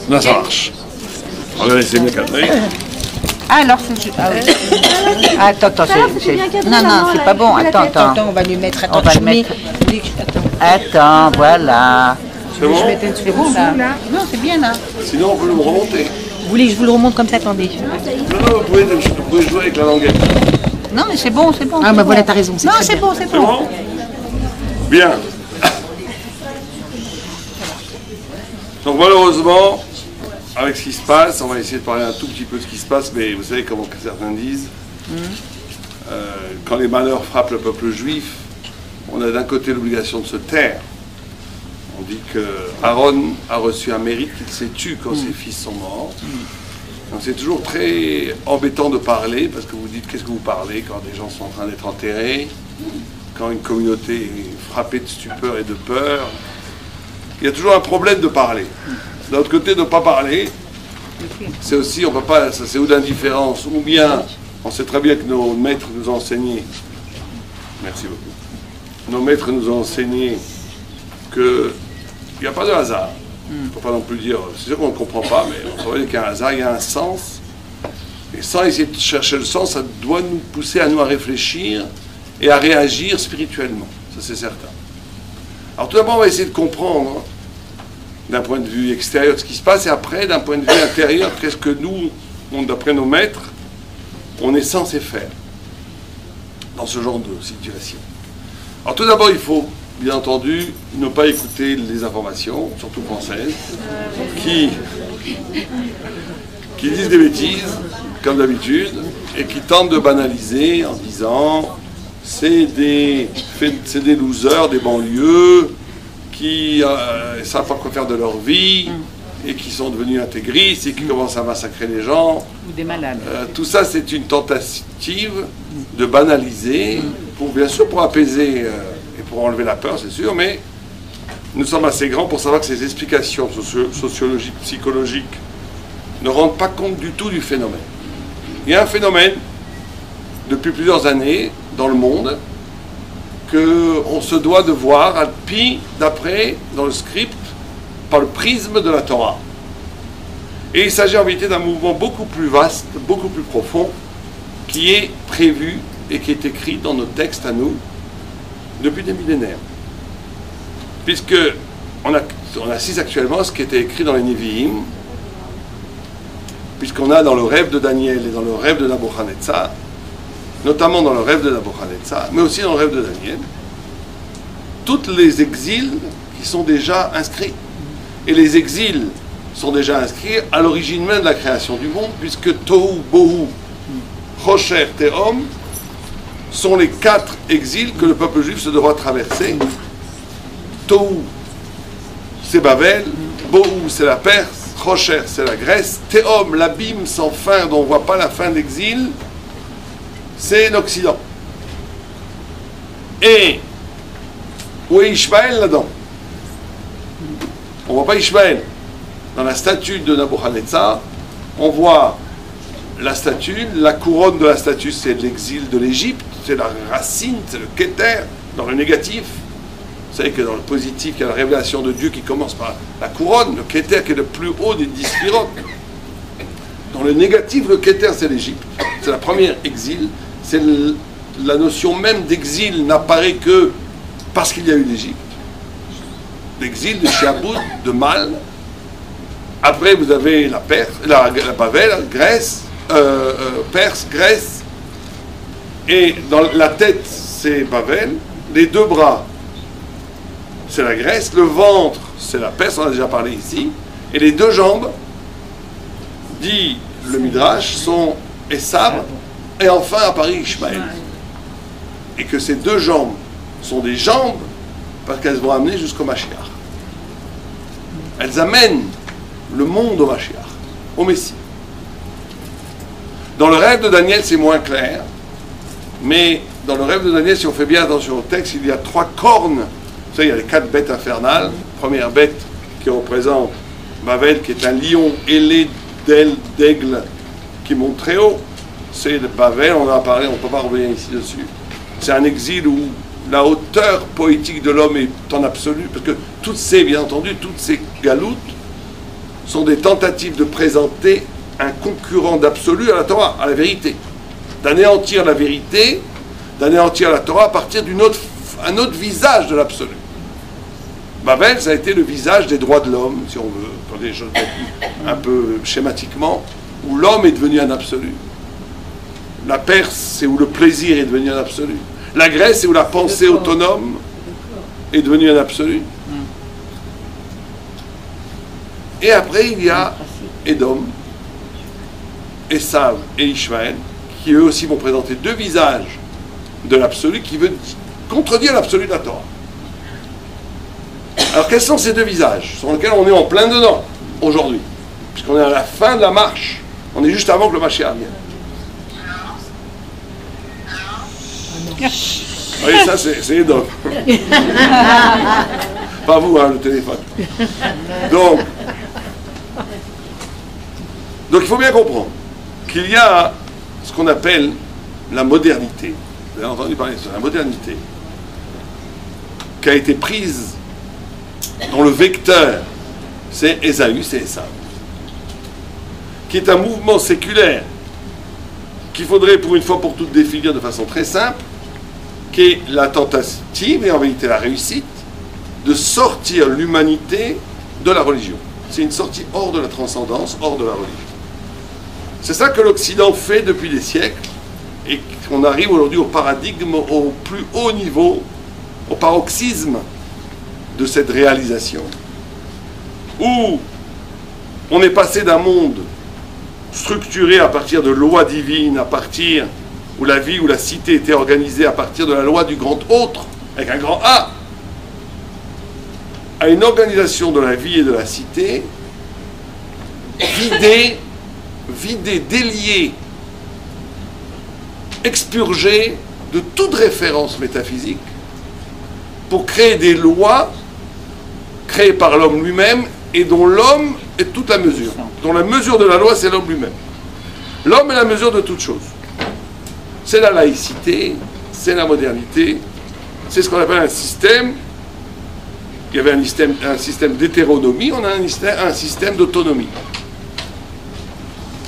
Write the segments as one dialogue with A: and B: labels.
A: Là, ça marche. Regardez, c'est bien cadré.
B: Ah, alors c'est... Ah, oui. Attends, c'est... Non, c'est pas bon. Attends.
C: Attends, on va lui mettre... Attends,
B: On va le mettre... Attends, voilà.
A: C'est bon?
C: C'est bon, là.
B: Non, c'est bien, là.
A: Sinon, on peut le remonter.
C: Vous voulez que je vous le remonte comme ça, attendez.
A: Non, vous pouvez jouer avec la languette.
B: Non, mais c'est bon.
C: Ah, bah voilà, t'as raison.
B: Non, c'est bon.
A: C'est bon? Bien. Donc malheureusement, avec ce qui se passe, on va essayer de parler un tout petit peu de ce qui se passe, mais vous savez comment certains disent, quand les malheurs frappent le peuple juif, on a d'un côté l'obligation de se taire. On dit que Aaron a reçu un mérite qu'il s'est tué quand ses fils sont morts. Donc c'est toujours très embêtant de parler, parce que vous dites qu'est-ce que vous parlez quand des gens sont en train d'être enterrés, quand une communauté est frappée de stupeur et de peur. Il y a toujours un problème de parler. D'un autre côté, de ne pas parler, c'est aussi, on peut pas, c'est ou d'indifférence, ou bien, on sait très bien que nos maîtres nous ont enseigné, merci beaucoup, nos maîtres nous ont enseigné qu'il n'y a pas de hasard. Il ne faut pas non plus dire, c'est sûr qu'on ne comprend pas, mais on sait qu'il y a un hasard, il y a un sens. Et sans essayer de chercher le sens, ça doit nous pousser à réfléchir et à réagir spirituellement. Ça, c'est certain. Alors tout d'abord, on va essayer de comprendre d'un point de vue extérieur ce qui se passe, et après, d'un point de vue intérieur, qu'est-ce que nous, d'après nos maîtres, on est censé faire dans ce genre de situation. Alors tout d'abord, il faut, bien entendu, ne pas écouter les informations, surtout françaises, qui disent des bêtises, comme d'habitude, et qui tentent de banaliser en disant c'est des losers des banlieues qui ne savent pas quoi faire de leur vie et qui sont devenus intégristes et qui commencent à massacrer les gens.
B: Ou des malades.
A: Tout ça, c'est une tentative de banaliser, bien sûr pour apaiser et pour enlever la peur, c'est sûr, mais nous sommes assez grands pour savoir que ces explications sociologiques, psychologiques ne rendent pas compte du tout du phénomène. Il y a un phénomène depuis plusieurs années dans le monde qu'on se doit de voir, d'après, dans le script, par le prisme de la Torah. Et il s'agit en vérité d'un mouvement beaucoup plus vaste, beaucoup plus profond, qui est prévu et qui est écrit dans nos textes à nous depuis des millénaires. Puisque on assiste actuellement à ce qui était écrit dans les Nevi'im, puisqu'on a dans le rêve de Daniel et dans le rêve de Nabuchodonosor, notamment dans le rêve de Nabuchodonosor, mais aussi dans le rêve de Daniel, tous les exils qui sont déjà inscrits. Et les exils sont déjà inscrits à l'origine même de la création du monde, puisque Tohu, Bohu, Chosher, Tehom sont les 4 exils que le peuple juif se devra traverser. Tohu, c'est Babel, Bohu, c'est la Perse, Chosher, c'est la Grèce, Tehom, l'abîme sans fin dont on ne voit pas la fin d'exil, c'est l'Occident. Et où est Ishmaël là-dedans? On ne voit pas Ishmaël. Dans la statue de Nabuchodonosor, on voit la statue, la couronne de la statue, c'est l'exil de l'Égypte, c'est la racine, c'est le Keter, dans le négatif. Vous savez que dans le positif, il y a la révélation de Dieu qui commence par la couronne, le Keter qui est le plus haut des 10 sphirotes. Dans le négatif, le Keter, c'est l'Égypte. C'est la première exil. C'est la notion même d'exil n'apparaît que parce qu'il y a eu l'Égypte. L'exil de Shiaboud, de mal. Après, vous avez la Perse, la Babel, la Grèce, Perse, Grèce. Et dans la tête, c'est Babel. Les 2 bras, c'est la Grèce. Le ventre, c'est la Perse, on a déjà parlé ici. Et les 2 jambes, dit le Midrash, sont Esav. Et enfin apparaît Ishmaël. Et que ces 2 jambes sont des jambes parce qu'elles vont amener jusqu'au Mashiach. Elles amènent le monde au Mashiach, au Messie. Dans le rêve de Daniel, c'est moins clair, mais dans le rêve de Daniel, si on fait bien attention au texte, il y a 3 cornes. Vous savez, il y a les 4 bêtes infernales. Première bête qui représente Babel, qui est un lion ailé d'aigle qui monte très haut. C'est le Babel, on en a parlé, on ne peut pas revenir ici dessus. C'est un exil où la hauteur poétique de l'homme est en absolu, parce que toutes ces, bien entendu, toutes ces galoutes sont des tentatives de présenter un concurrent d'absolu à la Torah, à la vérité. D'anéantir la vérité, d'anéantir la Torah à partir d'un autre visage de l'absolu. Babel, ça a été le visage des droits de l'homme, si on veut, pour des choses un peu schématiquement, où l'homme est devenu un absolu. La Perse, c'est où le plaisir est devenu un absolu. La Grèce, c'est où la pensée autonome est devenue un absolu. Et après, il y a Édom, Esav et Ishmaël, qui eux aussi vont présenter deux visages de l'absolu qui veut contredire l'absolu de la Torah. Alors quels sont ces deux visages sur lesquels on est en plein dedans aujourd'hui, puisqu'on est à la fin de la marche, on est juste avant que le Mashiach vienne. Oui, ça c'est Édom. Pas vous, hein, le téléphone. Donc il faut bien comprendre qu'il y a ce qu'on appelle la modernité. Vous avez entendu parler de ça, la modernité, qui a été prise, dont le vecteur, c'est Ésaü, c'est Esav, qui est un mouvement séculaire qu'il faudrait pour une fois pour toutes définir de façon très simple, qui est la tentative, et en vérité la réussite, de sortir l'humanité de la religion. C'est une sortie hors de la transcendance, hors de la religion. C'est ça que l'Occident fait depuis des siècles, et qu'on arrive aujourd'hui au paradigme, au plus haut niveau, au paroxysme de cette réalisation, où on est passé d'un monde structuré à partir de lois divines, à partir où la vie, où la cité était organisée à partir de la loi du grand autre, avec un grand A, à une organisation de la vie et de la cité vidée, déliée, expurgée de toute référence métaphysique pour créer des lois créées par l'homme lui-même et dont l'homme est toute la mesure. Dont la mesure de la loi, c'est l'homme lui-même. L'homme est la mesure de toute chose. C'est la laïcité, c'est la modernité, c'est ce qu'on appelle un système. Il y avait un système d'hétéronomie, on a un système d'autonomie.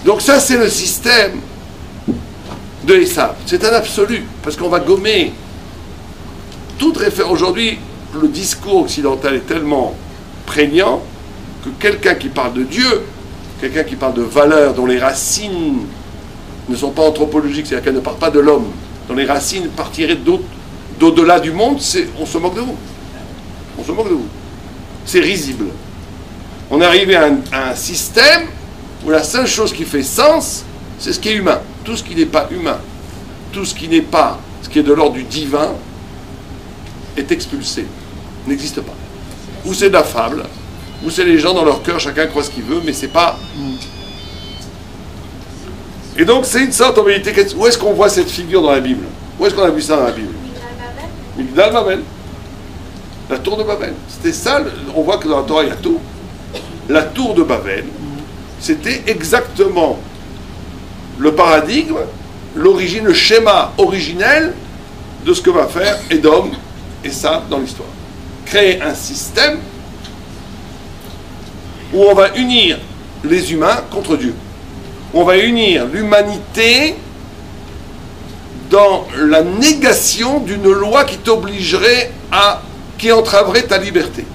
A: Donc ça, c'est le système de Esav. C'est un absolu, parce qu'on va gommer toute référence. Aujourd'hui, le discours occidental est tellement prégnant que quelqu'un qui parle de Dieu, quelqu'un qui parle de valeurs dont les racines ne sont pas anthropologiques, c'est-à-dire qu'elles ne parlent pas de l'homme, dont les racines partiraient d'au-delà du monde, on se moque de vous. On se moque de vous. C'est risible. On est arrivé à un système où la seule chose qui fait sens, c'est ce qui est humain. Tout ce qui n'est pas humain, tout ce qui n'est pas, ce qui est de l'ordre du divin, est expulsé, n'existe pas. Ou c'est de la fable, ou c'est les gens dans leur cœur, chacun croit ce qu'il veut, mais c'est pas... Et donc c'est une sorte, en vérité, où est-ce qu'on voit cette figure dans la Bible? Où est-ce qu'on a vu ça dans la Bible? Migdal Babel. La tour de Babel. C'était ça, on voit que dans la Torah il y a tout. La tour de Babel, c'était exactement le paradigme, l'origine, le schéma originel de ce que va faire Édom et ça dans l'histoire. Créer un système où on va unir les humains contre Dieu. On va unir l'humanité dans la négation d'une loi qui t'obligerait qui entraverait ta liberté.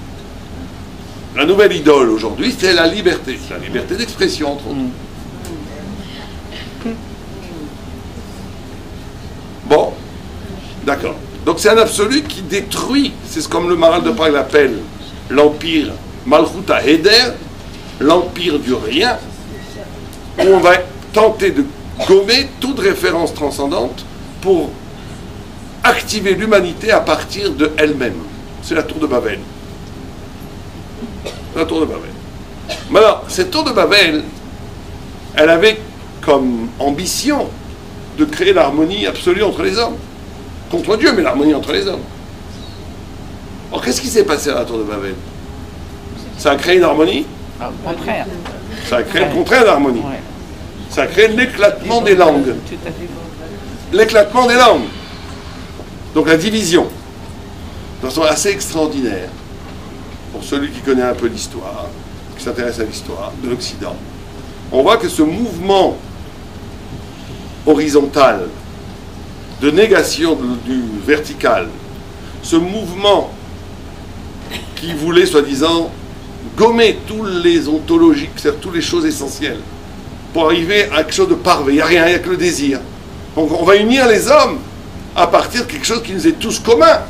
A: La nouvelle idole aujourd'hui, c'est la liberté d'expression, entre autres. Bon, d'accord. Donc c'est un absolu qui détruit, c'est ce comme le Maral de Prague l'appelle, l'empire Malchut HaHeder, l'empire du rien, où on va tenter de gommer toute référence transcendante pour activer l'humanité à partir de elle-même. C'est la tour de Babel. La tour de Babel. Maintenant, cette tour de Babel, elle avait comme ambition de créer l'harmonie absolue entre les hommes. Contre Dieu, mais l'harmonie entre les hommes. Alors, qu'est-ce qui s'est passé à la tour de Babel? Ça a créé une harmonie?
B: Au contraire.
A: Ça a créé le contraire d'harmonie.
B: Ouais.
A: Ça a créé l'éclatement des langues. L'éclatement des langues. Donc la division. de façon assez extraordinaire, pour celui qui connaît un peu l'histoire, qui s'intéresse à l'histoire de l'Occident. On voit que ce mouvement horizontal de négation du vertical, ce mouvement qui voulait, soi-disant, gommer tous les ontologiques, c'est-à-dire toutes les choses essentielles, pour arriver à quelque chose de parfait. Il n'y a rien, il n'y a que le désir. Donc on va unir les hommes à partir de quelque chose qui nous est tous commun.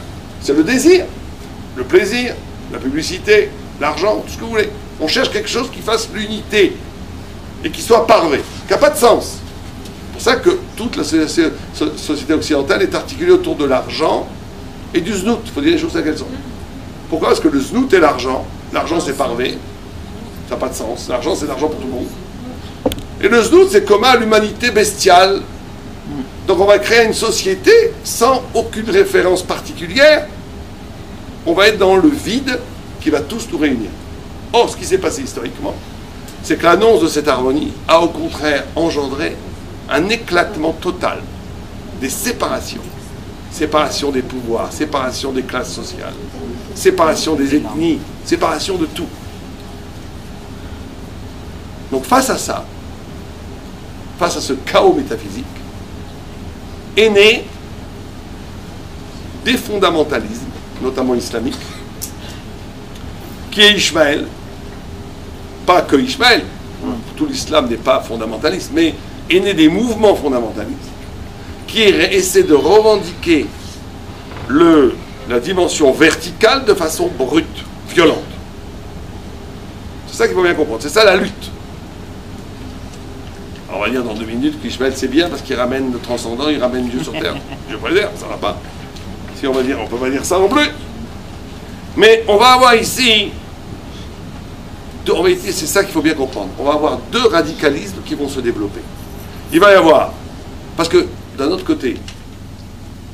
A: C'est le désir, le plaisir, la publicité, l'argent, tout ce que vous voulez. On cherche quelque chose qui fasse l'unité et qui soit parfait, qui n'a pas de sens. C'est pour ça que toute la société occidentale est articulée autour de l'argent et du znout. Il faut dire les choses à quelles sont. Pourquoi? Parce que le znout et l'argent c'est parfait, ça n'a pas de sens. L'argent, c'est l'argent pour tout le monde. Et le znout, c'est commun à l'humanité bestiale. Donc on va créer une société sans aucune référence particulière. On va être dans le vide qui va tous nous réunir. Or, ce qui s'est passé historiquement, c'est que l'annonce de cette harmonie a au contraire engendré un éclatement total des séparations. Séparation des pouvoirs, séparation des classes sociales, séparation des ethnies, séparation de tout. Donc face à ça, face à ce chaos métaphysique, est né des fondamentalismes, notamment islamiques, qui est Ishmaël, pas que Ishmaël, tout l'islam n'est pas fondamentaliste, mais est né des mouvements fondamentalistes, qui essaient de revendiquer la dimension verticale de façon brute, violente. C'est ça qu'il faut bien comprendre, c'est ça la lutte. Alors on va dire dans 2 minutes qu'Ishmaël c'est bien parce qu'il ramène le transcendant, il ramène Dieu sur terre. Je vais pas le dire, ça va pas. Si on va dire, on peut pas dire ça non plus. Mais on va avoir ici, c'est ça qu'il faut bien comprendre, on va avoir 2 radicalismes qui vont se développer. Il va y avoir, parce que d'un autre côté,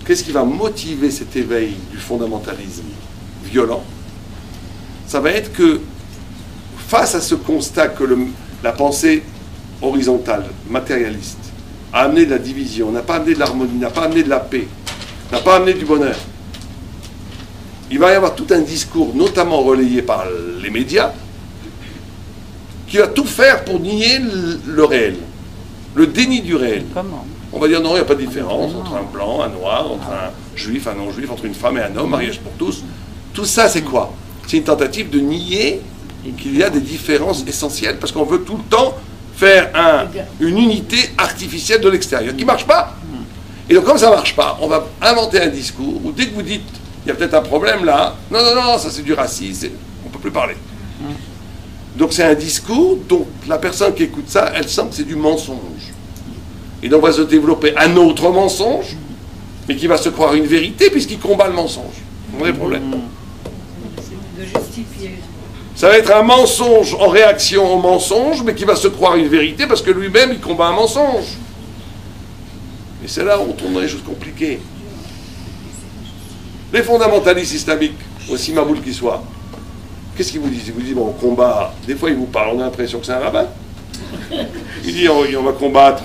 A: qu'est-ce qui va motiver cet éveil du fondamentalisme violent? Ça va être que, face à ce constat que la pensée horizontale, matérialiste, a amené de la division, n'a pas amené de l'harmonie, n'a pas amené de la paix, n'a pas amené du bonheur, il va y avoir tout un discours, notamment relayé par les médias, qui va tout faire pour nier le réel, le déni du réel.
B: Comment?
A: On va dire non, il n'y a pas de différence entre un blanc, un noir, entre un juif, un non-juif, entre une femme et un homme, mariage pour tous. Tout ça, c'est quoi? C'est une tentative de nier qu'il y a des différences essentielles, parce qu'on veut tout le temps faire une unité artificielle de l'extérieur, qui ne marche pas. Et donc, comme ça ne marche pas, on va inventer un discours où dès que vous dites, il y a peut-être un problème là, non, non, non, ça c'est du racisme, on ne peut plus parler. Donc c'est un discours dont la personne qui écoute ça, elle sent que c'est du mensonge. Et donc va se développer un autre mensonge, mais qui va se croire une vérité puisqu'il combat le mensonge. Vous voyez le problème?
D: De justifier.
A: Ça va être un mensonge en réaction au mensonge, mais qui va se croire une vérité parce que lui-même il combat un mensonge. Et c'est là où on tourne dans les choses compliquées. Les fondamentalistes islamiques, aussi maboules qu'ils soient, qu'est-ce qu'ils vous disent? Ils vous disent, bon, on combat. Des fois, ils vous parlent, on a l'impression que c'est un rabbin. Il dit, on va combattre,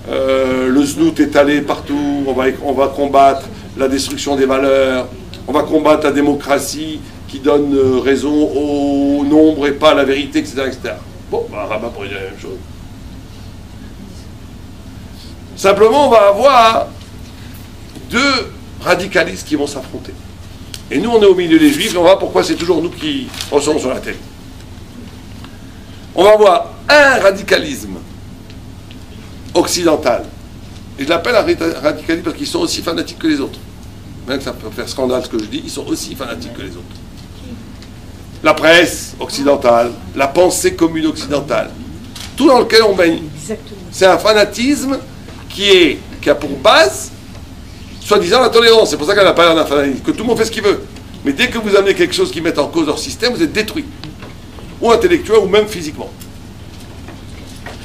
A: le znout étalé partout, on va combattre la destruction des valeurs, on va combattre la démocratie qui donne raison au nombre et pas à la vérité, etc. etc. Bon, un rabbin pourrait dire la même chose. Simplement, on va avoir 2 radicalistes qui vont s'affronter. Et nous, on est au milieu des Juifs, et on va voir pourquoi c'est toujours nous qui ressonnons sur la tête. On va voir un radicalisme occidental. Et je l'appelle un radicalisme parce qu'ils sont aussi fanatiques que les autres. Même que ça peut faire scandale ce que je dis, ils sont aussi fanatiques que les autres. La presse occidentale, la pensée commune occidentale, tout dans lequel on baigne. C'est un fanatisme qui a pour base, soi-disant, la tolérance. C'est pour ça qu'elle n'a pas l'air d'un fanatisme, que tout le monde fait ce qu'il veut. Mais dès que vous amenez quelque chose qui met en cause leur système, vous êtes détruit. Ou intellectuel, ou même physiquement.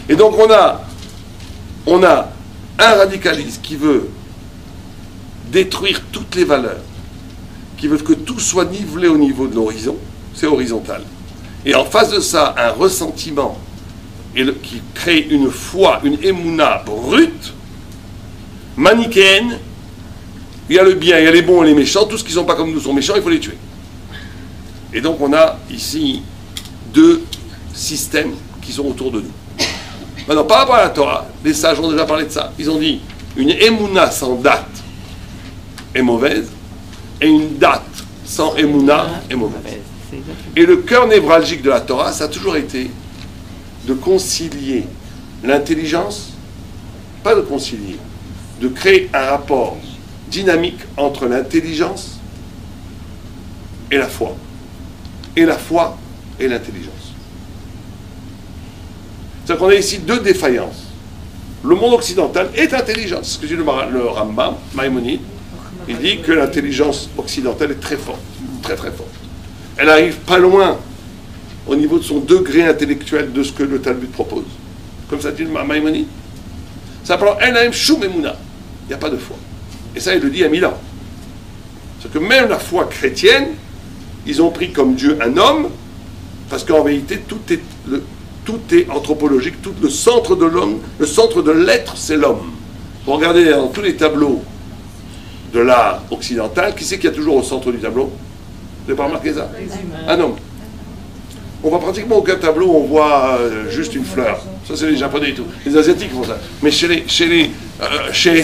A: Et donc on a un radicalisme qui veut détruire toutes les valeurs, qui veut que tout soit nivelé au niveau de l'horizon, c'est horizontal. Et en face de ça, un ressentiment qui crée une foi, une émouna brute, manichéenne, Il y a le bien, il y a les bons et les méchants. Tous qui ne sont pas comme nous sont méchants, il faut les tuer. Et donc on a ici deux systèmes qui sont autour de nous. Maintenant, par rapport à la Torah, les sages ont déjà parlé de ça. Ils ont dit, une émouna sans date est mauvaise, et une date sans émouna est mauvaise. Et le cœur névralgique de la Torah, ça a toujours été de concilier l'intelligence, pas de concilier, de créer un rapport dynamique entre l'intelligence et la foi. Et la foi et l'intelligence. C'est-à-dire qu'on a ici deux défaillances. Le monde occidental est intelligent. C'est ce que dit le Rambam, Maïmonide. Il dit que l'intelligence occidentale est très forte, très très forte. Elle arrive pas loin au niveau de son degré intellectuel de ce que le Talmud propose. Comme ça dit le Maïmonide. Ça prend Enaim Shum Emuna. Il n'y a pas de foi. Et ça, il le dit à 1000 ans. C'est que même la foi chrétienne, ils ont pris comme Dieu un homme, parce qu'en vérité, tout est anthropologique, tout le centre de l'homme, le centre de l'être, c'est l'homme. Vous regardez dans tous les tableaux de l'art occidental, qui c'est qu'il y a toujours au centre du tableau? Vous n'avez pas remarqué ça? Un homme. On voit pratiquement aucun tableau où on voit juste une fleur. Ça, c'est les Japonais et tout. Les Asiatiques font ça. Mais chez les